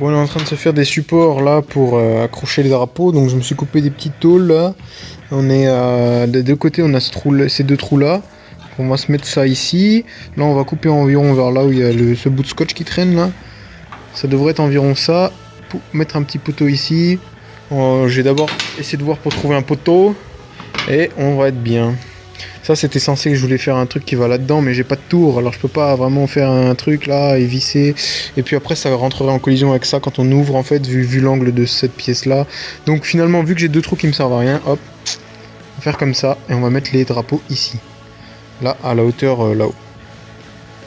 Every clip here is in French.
Bon, on est en train de se faire des supports là pour accrocher les drapeaux. Donc je me suis coupé des petites tôles là. On est des deux côtés, on a ces deux trous là. On va se mettre ça ici. Là on va couper environ vers là où il y a ce bout de scotch qui traîne là. Ça devrait être environ ça. Pour mettre un petit poteau ici. Je vais d'abord essayer de voir pour trouver un poteau. Et on va être bien. Ça c'était censé que je voulais faire un truc qui va là-dedans, mais j'ai pas de tour, alors je peux pas vraiment faire un truc là et visser. Et puis après ça rentrerait en collision avec ça quand on ouvre en fait, vu l'angle de cette pièce là. Donc finalement, vu que j'ai deux trous qui me servent à rien, hop, on va faire comme ça et on va mettre les drapeaux ici. Là, à la hauteur là-haut.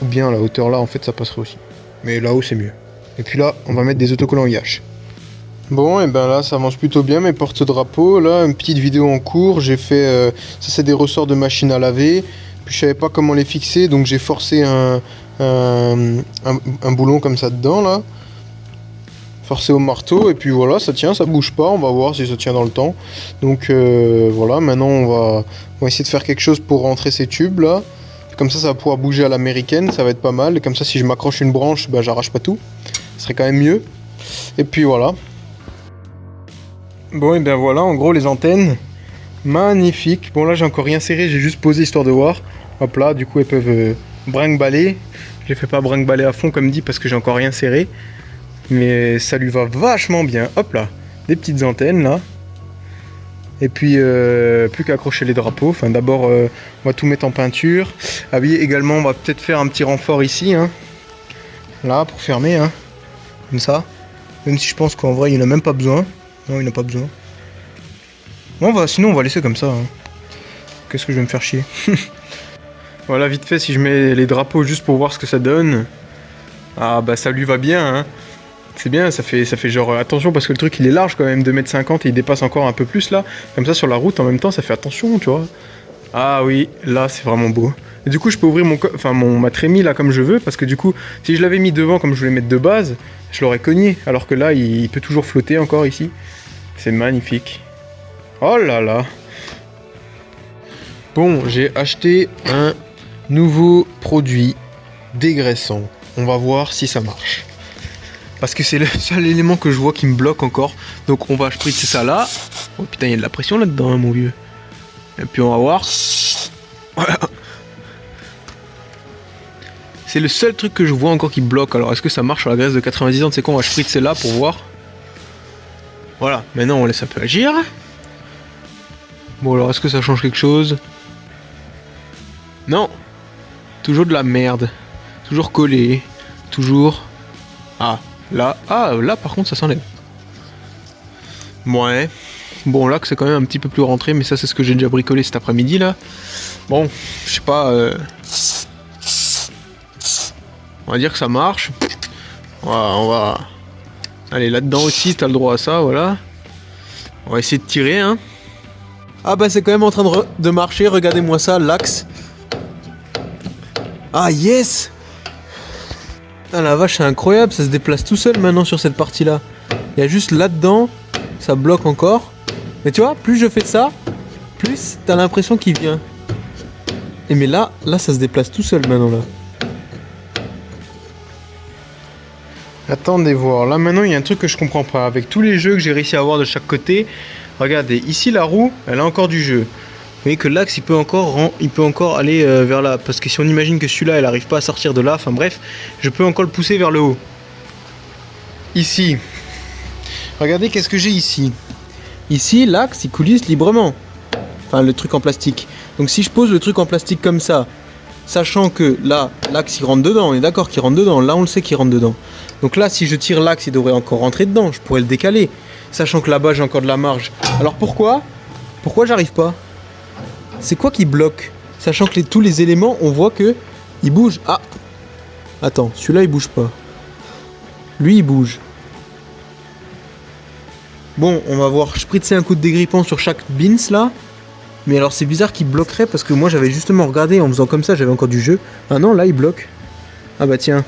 Ou bien à la hauteur là, en fait ça passerait aussi. Mais là-haut c'est mieux. Et puis là, on va mettre des autocollants IH. Bon, et ben là ça avance plutôt bien mes porte-drapeaux. Là, une petite vidéo en cours. J'ai fait. Ça, c'est des ressorts de machine à laver. Puis je savais pas comment les fixer, donc j'ai forcé un boulon comme ça dedans là. Forcé au marteau, et puis voilà, ça tient, ça bouge pas. On va voir si ça tient dans le temps. Donc voilà, maintenant on va essayer de faire quelque chose pour rentrer ces tubes là. Comme ça va pouvoir bouger à l'américaine, ça va être pas mal. Et comme ça, si je m'accroche une branche, bah, j'arrache pas tout. Ce serait quand même mieux. Et puis voilà. Bon, et bien voilà, en gros les antennes, magnifiques. Bon là j'ai encore rien serré, j'ai juste posé histoire de voir. Hop là, du coup elles peuvent brinque-baller. Je les fais pas brinque-baller à fond comme dit parce que j'ai encore rien serré. Mais ça lui va vachement bien. Hop là, des petites antennes là. Et puis plus qu'à accrocher les drapeaux. Enfin d'abord on va tout mettre en peinture. Ah oui, également on va peut-être faire un petit renfort ici. Hein. Là pour fermer. Hein. Comme ça. Même si je pense qu'en vrai il n'y en a même pas besoin. Non, il n'a pas besoin. Bon, sinon on va laisser comme ça. Hein. Qu'est-ce que je vais me faire chier. Voilà, vite fait, si je mets les drapeaux juste pour voir ce que ça donne. Ah bah ça lui va bien. Hein. C'est bien, ça fait genre attention parce que le truc il est large quand même, 2,50 m et il dépasse encore un peu plus là. Comme ça sur la route en même temps ça fait attention, tu vois. Ah oui, là c'est vraiment beau. Et du coup je peux ouvrir ma trémie là comme je veux parce que du coup si je l'avais mis devant comme je voulais mettre de base, je l'aurais cogné. Alors que là il peut toujours flotter encore ici. C'est magnifique. Oh là là. Bon, j'ai acheté un nouveau produit dégraissant. On va voir si ça marche. Parce que c'est le seul élément que je vois qui me bloque encore. Donc on va spritzer ça là. Oh putain, il y a de la pression là-dedans, hein, mon vieux. Et puis on va voir. Voilà. C'est le seul truc que je vois encore qui bloque. Alors est-ce que ça marche sur la graisse de 90 ans? C'est quoi? On va spritzer là pour voir. Voilà, maintenant on laisse un peu agir. Bon alors est-ce que ça change quelque chose? Non. Toujours de la merde. Toujours collé. Toujours. Ah, là. Ah, là par contre ça s'enlève. Ouais. Bon là que c'est quand même un petit peu plus rentré, mais ça c'est ce que j'ai déjà bricolé cet après-midi là. Bon, je sais pas. On va dire que ça marche. On va... Allez, là-dedans aussi, t'as le droit à ça, voilà. On va essayer de tirer, hein. Ah bah c'est quand même en train de marcher, regardez-moi ça, l'axe. Ah yes. Ah la vache, c'est incroyable, ça se déplace tout seul maintenant sur cette partie-là. Il y a juste là-dedans, ça bloque encore. Mais tu vois, plus je fais ça, plus t'as l'impression qu'il vient. Et mais là ça se déplace tout seul maintenant là. Attendez voir, là maintenant il y a un truc que je comprends pas. Avec tous les jeux que j'ai réussi à avoir de chaque côté, regardez, ici la roue, elle a encore du jeu. Vous voyez que l'axe il peut encore aller vers là. Parce que si on imagine que celui-là, elle arrive pas à sortir de là, enfin bref, je peux encore le pousser vers le haut. Ici, regardez qu'est-ce que j'ai ici. Ici, l'axe il coulisse librement. Enfin le truc en plastique. Donc si je pose le truc en plastique comme ça, sachant que là, l'axe il rentre dedans, on est d'accord qu'il rentre dedans, là on le sait qu'il rentre dedans. Donc là, si je tire l'axe, il devrait encore rentrer dedans, je pourrais le décaler, sachant que là-bas j'ai encore de la marge. Alors pourquoi j'arrive pas? C'est quoi qui bloque? Sachant que tous les éléments, on voit que ils bougent. Ah, attends, celui-là il bouge pas. Lui il bouge. Bon, on va voir spritzer un coup de dégrippant sur chaque bins là. Mais alors c'est bizarre qu'il bloquerait parce que moi j'avais justement regardé en faisant comme ça, j'avais encore du jeu. Ah non, là il bloque. Ah bah tiens.